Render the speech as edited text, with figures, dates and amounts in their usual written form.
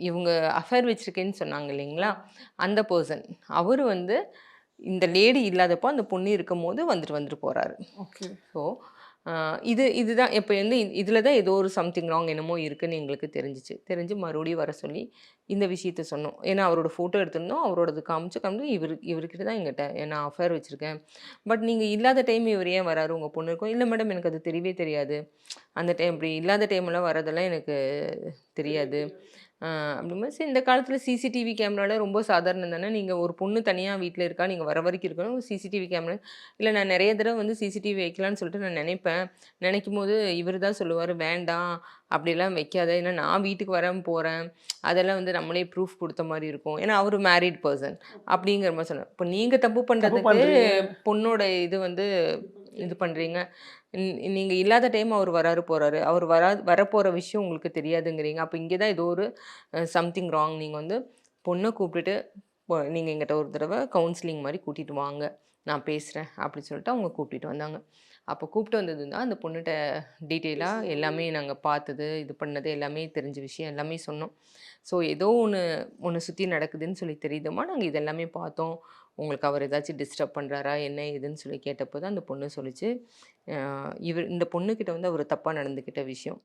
இவங்க அஃபேர் வச்சிருக்கேன்னு சொன்னாங்க இல்லைங்களா? அந்த பெர்சன். அவரு வந்து இந்த லேடி இல்லாதப்போ அந்த பொண்ணு இருக்கும்போது வந்துட்டு வந்துட்டு போறாரு. ஓகே. ஸோ, அ இதுதான் இப்ப வந்து இதில தான் ஏதோ ஒரு சம்திங் ராங் என்னமோ இருக்குன்னு எங்களுக்கு தெரிஞ்சுச்சு. தெரிஞ்சு மறுபடியும் வர சொல்லி இந்த விஷயத்த சொன்னோம். ஏன்னா அவரோட ஃபோட்டோ எடுத்திருந்தோம். அவரோடது காமிச்சு இவருகிட்ட தான் என்கிட்ட நான் அஃபேர் வச்சிருக்கேன். பட் நீங்க இல்லாத டைம் இவரு ஏன் வராரு உங்க பொண்ணுக்கும்? இல்ல மேடம் எனக்கு அது தெரியவே தெரியாது. அந்த டைம் இப்படி இல்லாத டைம்லாம் வரதெல்லாம் எனக்கு தெரியாது. அப்படிங்கும்போது சரி இந்த காலத்தில சிசிடிவி கேமராலாம் ரொம்ப சாதாரணம் தானே. நீங்க ஒரு பொண்ணு தனியா வீட்ல இருக்கா, நீங்க வர வரைக்கும் இருக்கணும். சிசிடிவி கேமரா இல்ல நான் நெறைய தடவ வந்து சிசிடிவி வைக்கலான்னு சொல்லிட்டு நான் நெனைப்பேன். நெனைக்கும்போது இவரு தான் சொல்லுவாரு, "வேண்டாம் அப்படிலாம் வைக்காத. ஏன்னா நான் வீட்டுக்கு வரேன், போறேன். அதெல்லாம் வந்து நம்மளே ப்ரூஃப் குடுத்த மாரி இருக்கும்." ஏன்னா அவரு மேரிட் பெர்சன் அப்படிங்கிற மாரி சொன்னாரு. இப்ப நீங்க தப்பு தப்பு பண்றதுக்கு பண்றீங்க. பொண்ணோட இது வந்து இது பண்றீங்க. நீங்க இல்லாத டைம் அவரு வராரு, போறாரு. அவரு வரப்போற விஷயம் உங்களுக்கு தெரியாதுங்கிறீங்க. அப்ப இங்க தான் ஏதோ ஒரு சம்திங் ராங். நீங்க வந்து பொண்ண கூப்பிட்டுட்டு, நீங்க என்கிட்ட ஒரு தடவ கவுன்சிலிங் மாரி கூட்டிட்டு வாங்க. நான் பேசுறேன்." அப்படி சொல்லிட்டு அவங்க கூட்டிட்டு வந்தாங்க. அப்போ கூப்பிட்டு வந்தது தான் அந்த பொண்ணுட்ட டீட்டெயிலா எல்லாமே நாங்க பார்த்தது, இது பண்ணது எல்லாமே தெரிஞ்ச விஷயம் எல்லாமே சொன்னோம். ஸோ ஏதோ ஒண்ணு ஒண்ணு சுத்தி நடக்குதுன்னு சொல்லி தெரியுதும்மா. நாங்க இது எல்லாமே பார்த்தோம். உங்களுக்கு அவர் ஏதாச்சும் டிஸ்டர்ப் பண்றாரா? என்ன ஏதுன்னு சொல்லி கேட்டப்போ தான் அந்த பொண்ணு சொல்லுச்சு. இந்த பொண்ணுகிட்ட வந்து அவரு தப்பா நடந்துக்கிட்ட விஷயம்.